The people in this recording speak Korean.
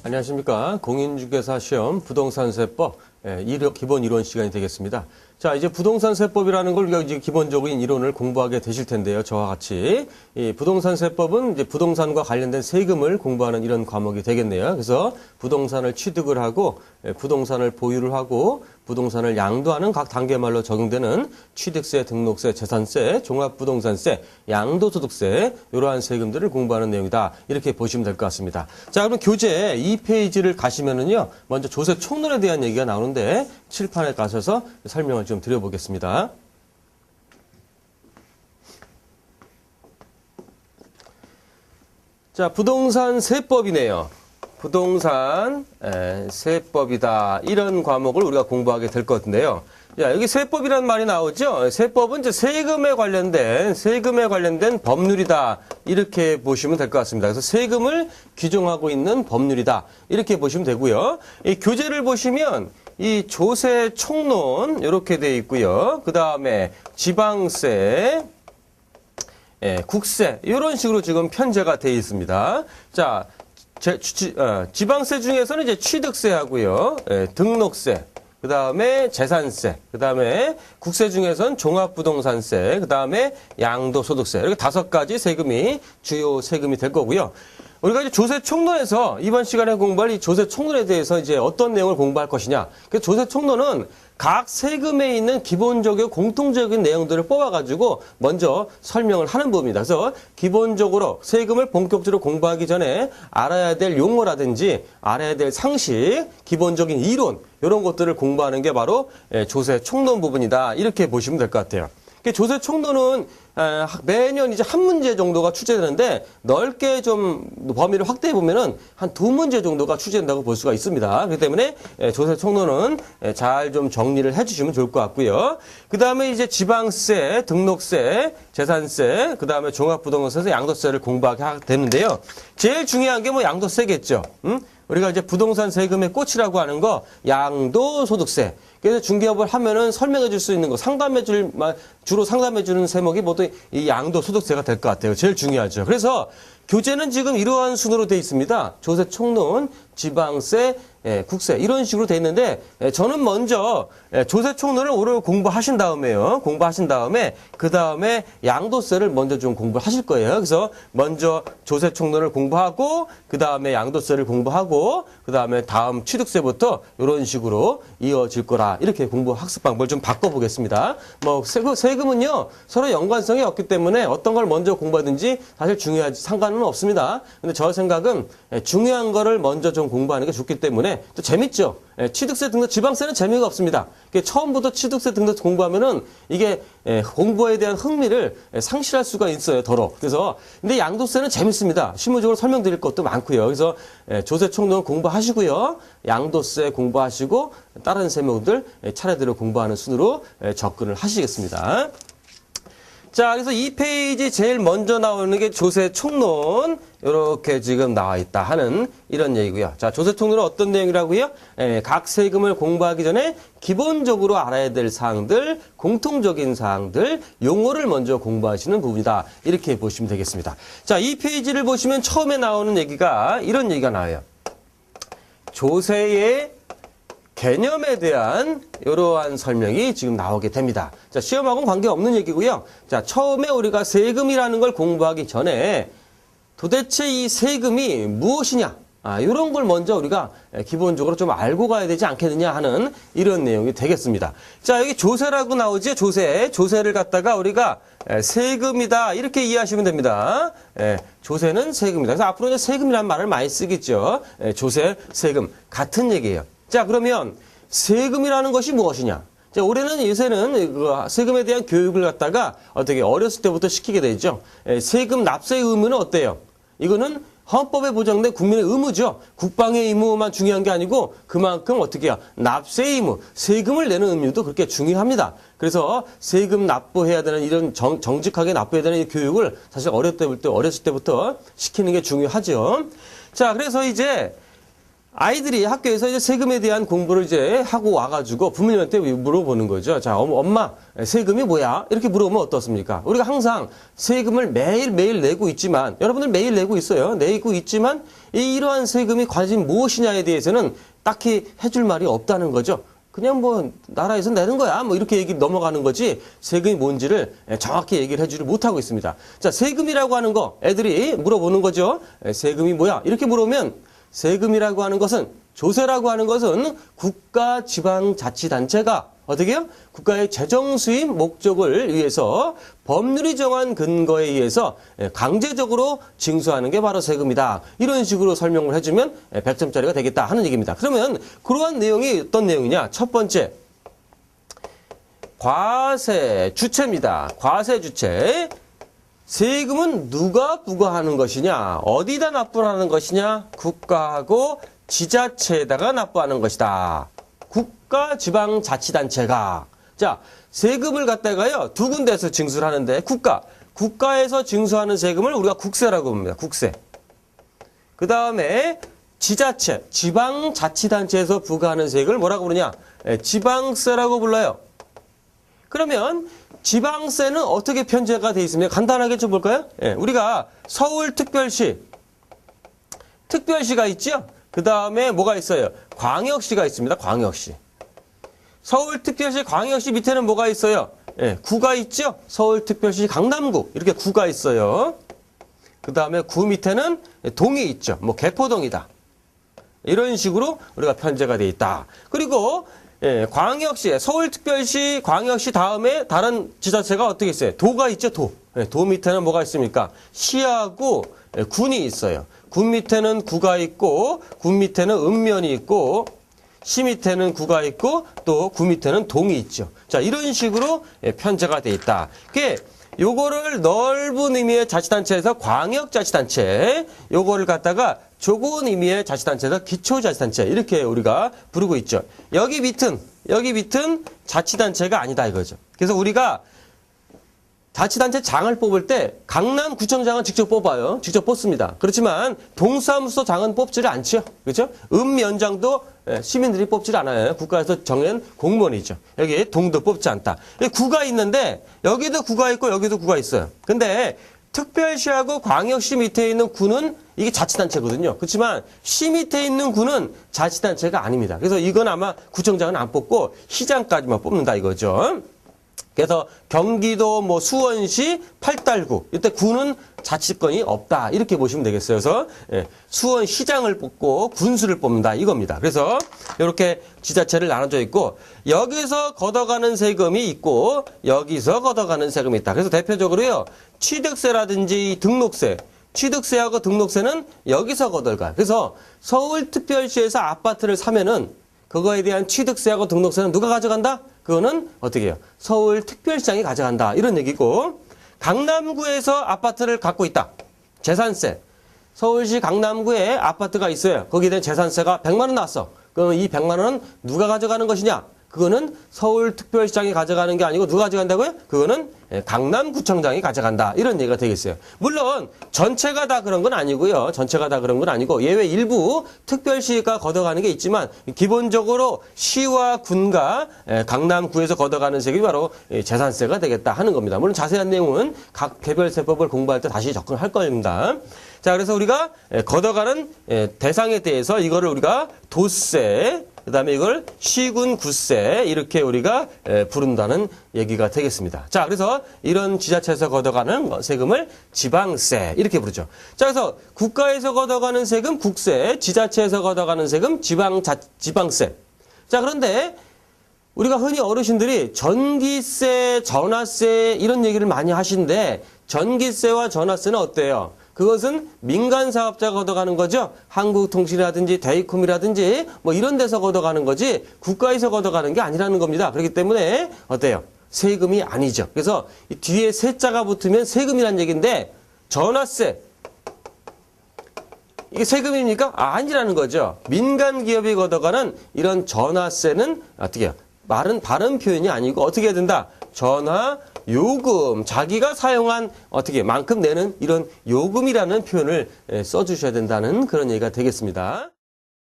안녕하십니까. 공인중개사 시험 부동산세법 기본 이론 시간이 되겠습니다. 자, 이제 부동산세법이라는 걸 우리가 이제 기본적인 이론을 공부하게 되실 텐데요. 저와 같이. 이 부동산세법은 이제 부동산과 관련된 세금을 공부하는 이런 과목이 되겠네요. 그래서 부동산을 취득을 하고, 부동산을 보유를 하고, 부동산을 양도하는 각 단계말로 적용되는 취득세, 등록세, 재산세, 종합부동산세, 양도소득세, 이러한 세금들을 공부하는 내용이다. 이렇게 보시면 될 것 같습니다. 자, 그럼 교재 2페이지를 가시면은요, 먼저 조세 총론에 대한 얘기가 나오는데, 칠판에 가셔서 설명을 좀 드려보겠습니다. 자, 부동산 세법이네요. 부동산 세법이다. 이런 과목을 우리가 공부하게 될 것 같은데요. 자, 여기 세법이라는 말이 나오죠. 세법은 이제 세금에 관련된 법률이다. 이렇게 보시면 될 것 같습니다. 그래서 세금을 규정하고 있는 법률이다. 이렇게 보시면 되고요. 이 교재를 보시면 이 조세 총론 이렇게 되어 있고요. 그 다음에 지방세, 국세 이런 식으로 지금 편제가 되어 있습니다. 자, 지방세 중에서는 이제 취득세하고요, 등록세, 그 다음에 재산세, 그 다음에 국세 중에서는 종합부동산세, 그 다음에 양도소득세 이렇게 5가지 세금이 주요 세금이 될 거고요. 우리가 이제 조세 총론에서 이번 시간에 공부할 이 조세 총론에 대해서 이제 어떤 내용을 공부할 것이냐. 그 조세 총론은 각 세금에 있는 기본적이고 공통적인 내용들을 뽑아가지고 먼저 설명을 하는 부분입니다. 그래서 기본적으로 세금을 본격적으로 공부하기 전에 알아야 될 용어라든지 알아야 될 상식, 기본적인 이론 이런 것들을 공부하는 게 바로 조세 총론 부분이다. 이렇게 보시면 될 것 같아요. 조세 총론은 매년 이제 한 문제 정도가 출제되는데 넓게 좀 범위를 확대해 보면은 한 2문제 정도가 출제된다고 볼 수가 있습니다. 그렇기 때문에 조세 총론은 잘 좀 정리를 해주시면 좋을 것 같고요. 그 다음에 이제 지방세, 등록세, 재산세, 그 다음에 종합부동산세, 양도세를 공부하게 되는데요. 제일 중요한 게 뭐 양도세겠죠. 우리가 이제 부동산 세금의 꽃이라고 하는 거 양도소득세. 그래서 중개업을 하면은 설명해 줄 수 있는 거 주로 상담해 주는 세목이 모두 이 양도소득세가 될 것 같아요. 제일 중요하죠. 그래서 교재는 지금 이러한 순으로 되어 있습니다. 조세 총론, 지방세, 국세 이런 식으로 되어 있는데 저는 먼저 조세 총론을 오래 공부하신 다음에요. 그 다음에 양도세를 먼저 좀 공부를 하실 거예요. 그래서 먼저 조세 총론을 공부하고 그 다음에 양도세를 공부하고 그 다음에 다음 취득세부터 이런 식으로 이어질 거라 이렇게 공부 학습 방법을 좀 바꿔보겠습니다. 뭐 세금은요 서로 연관성이 없기 때문에 어떤 걸 먼저 공부하든지 사실 중요하지 상관은 없습니다. 근데 저 생각은 중요한 거를 먼저 좀 공부하는 게 좋기 때문에 또 재밌죠. 취득세 등록, 지방세는 재미가 없습니다. 처음부터 취득세 등록 공부하면은 이게 공부에 대한 흥미를 상실할 수가 있어요, 더러. 그래서 근데 양도세는 재밌습니다. 실무적으로 설명드릴 것도 많고요. 그래서 조세 총론 공부하시고요, 양도세 공부하시고 다른 세목들 차례대로 공부하는 순으로 접근을 하시겠습니다. 자, 그래서 이 페이지 제일 먼저 나오는 게 조세 총론 이렇게 지금 나와 있다 하는 이런 얘기고요. 자, 조세 총론은 어떤 내용이라고요? 각 세금을 공부하기 전에 기본적으로 알아야 될 사항들, 공통적인 사항들, 용어를 먼저 공부하시는 부분이다. 이렇게 보시면 되겠습니다. 자, 이 페이지를 보시면 처음에 나오는 얘기가 이런 얘기가 나와요. 조세의 개념에 대한 이러한 설명이 지금 나오게 됩니다. 자, 시험하고는 관계없는 얘기고요. 자, 처음에 우리가 세금이라는 걸 공부하기 전에 도대체 이 세금이 무엇이냐? 이런 걸 먼저 우리가 기본적으로 좀 알고 가야 되지 않겠느냐 하는 이런 내용이 되겠습니다. 자, 여기 조세라고 나오죠? 조세를 갖다가 우리가 세금이다 이렇게 이해하시면 됩니다. 조세는 세금이다. 그래서 앞으로 이제 세금이라는 말을 많이 쓰겠죠. 조세, 세금 같은 얘기예요. 자, 그러면 세금이라는 것이 무엇이냐? 자, 올해는 요새는 세금에 대한 교육을 갖다가 어떻게 어렸을 때부터 시키게 되죠. 세금 납세의 의무는 어때요? 이거는 헌법에 보장된 국민의 의무죠. 국방의 의무만 중요한 게 아니고 그만큼 어떻게 해요? 납세의 의무, 세금을 내는 의무도 그렇게 중요합니다. 그래서 세금 납부해야 되는 이런 정직하게 납부해야 되는 이 교육을 사실 어렸을 때부터 시키는 게 중요하죠. 자, 그래서 이제 아이들이 학교에서 이제 세금에 대한 공부를 이제 하고 와가지고 부모님한테 물어보는 거죠. 자, 엄마, 세금이 뭐야? 이렇게 물어보면 어떻습니까? 우리가 항상 세금을 매일매일 내고 있지만, 여러분들 매일 내고 있어요. 내고 있지만, 이러한 세금이 과연 무엇이냐에 대해서는 딱히 해줄 말이 없다는 거죠. 그냥 뭐, 나라에서 내는 거야. 뭐, 이렇게 얘기 넘어가는 거지, 세금이 뭔지를 정확히 얘기를 해주지 못하고 있습니다. 자, 세금이라고 하는 거, 애들이 물어보는 거죠. 세금이 뭐야? 이렇게 물어보면, 세금이라고 하는 것은, 조세라고 하는 것은 국가지방자치단체가 어떻게 해요? 국가의 재정 수입 목적을 위해서 법률이 정한 근거에 의해서 강제적으로 징수하는 게 바로 세금이다. 이런 식으로 설명을 해주면 100점짜리가 되겠다 하는 얘기입니다. 그러면 그러한 내용이 어떤 내용이냐? 첫 번째, 과세 주체입니다. 과세 주체. 세금은 누가 부과하는 것이냐? 어디다 납부하는 것이냐? 국가하고 지자체에다가 납부하는 것이다. 국가지방자치단체가. 자, 세금을 갖다가요, 두 군데에서 징수를 하는데, 국가에서 징수하는 세금을 우리가 국세라고 봅니다. 국세. 그 다음에 지자체, 지방자치단체에서 부과하는 세금을 뭐라고 부르냐? 지방세라고 불러요. 그러면 지방세는 어떻게 편제가 돼 있습니까? 간단하게 좀 볼까요? 우리가 서울특별시가 있죠? 그 다음에 뭐가 있어요? 광역시가 있습니다. 광역시. 서울특별시, 광역시 밑에는 뭐가 있어요? 구가 있죠? 서울특별시 강남구. 이렇게 구가 있어요. 그 다음에 구 밑에는 동이 있죠. 뭐 개포동이다. 이런 식으로 우리가 편제가 돼 있다. 그리고 광역시, 서울특별시, 광역시 다음에 다른 지자체가 어떻게 있어요? 도가 있죠, 도. 도 밑에는 뭐가 있습니까? 시하고 군이 있어요. 군 밑에는 구가 있고, 군 밑에는 읍면이 있고, 시 밑에는 구가 있고, 또 구 밑에는 동이 있죠. 자, 이런 식으로 편제가 돼 있다. 요거를 넓은 의미의 자치단체에서 광역자치단체, 요거를 갖다가 좁은 의미의 자치단체에서 기초자치단체, 이렇게 우리가 부르고 있죠. 여기 밑은 자치단체가 아니다 이거죠. 그래서 우리가 자치단체 장을 뽑을 때 강남구청장은 직접 뽑아요. 직접 뽑습니다. 그렇지만 동사무소 장은 뽑지를 않죠. 그렇죠? 읍면장도 시민들이 뽑질 않아요. 국가에서 정한 공무원이죠. 여기 동도 뽑지 않다. 구가 있는데 여기도 구가 있고 여기도 구가 있어요. 근데 특별시하고 광역시 밑에 있는 구는 이게 자치단체거든요. 그렇지만 시 밑에 있는 구는 자치단체가 아닙니다. 그래서 이건 아마 구청장은 안 뽑고 시장까지만 뽑는다 이거죠. 그래서 경기도 뭐 수원시 팔달구 이때 구는 자치권이 없다 이렇게 보시면 되겠어요. 그래서 수원시장을 뽑고 군수를 뽑는다 이겁니다. 그래서 이렇게 지자체를 나눠져 있고 여기서 걷어가는 세금이 있고 여기서 걷어가는 세금이 있다. 그래서 대표적으로요 취득세라든지 등록세, 취득세하고 등록세는 여기서 걷어가. 그래서 서울특별시에서 아파트를 사면은 그거에 대한 취득세하고 등록세는 누가 가져간다? 그거는 어떻게 해요? 서울특별시장이 가져간다. 이런 얘기고 강남구에서 아파트를 갖고 있다. 재산세. 서울시 강남구에 아파트가 있어요. 거기에 대한 재산세가 100만 원 나왔어. 그럼 이 100만 원은 누가 가져가는 것이냐? 그거는 서울특별시장이 가져가는 게 아니고 누가 가져간다고요? 그거는 강남구청장이 가져간다. 이런 얘기가 되겠어요. 물론 전체가 다 그런 건 아니고요. 전체가 다 그런 건 아니고 예외 일부 특별시가 걷어가는 게 있지만 기본적으로 시와 군과 강남구에서 걷어가는 세금이 바로 재산세가 되겠다 하는 겁니다. 물론 자세한 내용은 각 개별세법을 공부할 때 다시 접근할 겁니다. 자, 그래서 우리가 걷어가는 대상에 대해서 이거를 우리가 도세, 그 다음에 이걸 시군 구세 이렇게 우리가 부른다는 얘기가 되겠습니다. 자, 그래서 이런 지자체에서 걷어가는 세금을 지방세 이렇게 부르죠. 자, 그래서 국가에서 걷어가는 세금 국세, 지자체에서 걷어가는 세금 지방세. 자, 그런데 우리가 흔히 어르신들이 전기세, 전화세 이런 얘기를 많이 하시는데 전기세와 전화세는 어때요? 그것은 민간 사업자가 걷어가는 거죠. 한국통신이라든지 데이콤이라든지 뭐 이런 데서 걷어가는 거지 국가에서 걷어가는 게 아니라는 겁니다. 그렇기 때문에 어때요? 세금이 아니죠. 그래서 이 뒤에 세자가 붙으면 세금이란 얘기인데 전화세 이게 세금입니까? 아니라는 거죠. 민간 기업이 걷어가는 이런 전화세는 어떻게 해요? 바른 표현이 아니고 어떻게 해야 된다? 전화 요금, 자기가 사용한 어떻게 만큼 내는 이런 요금이라는 표현을 써주셔야 된다는 그런 얘기가 되겠습니다.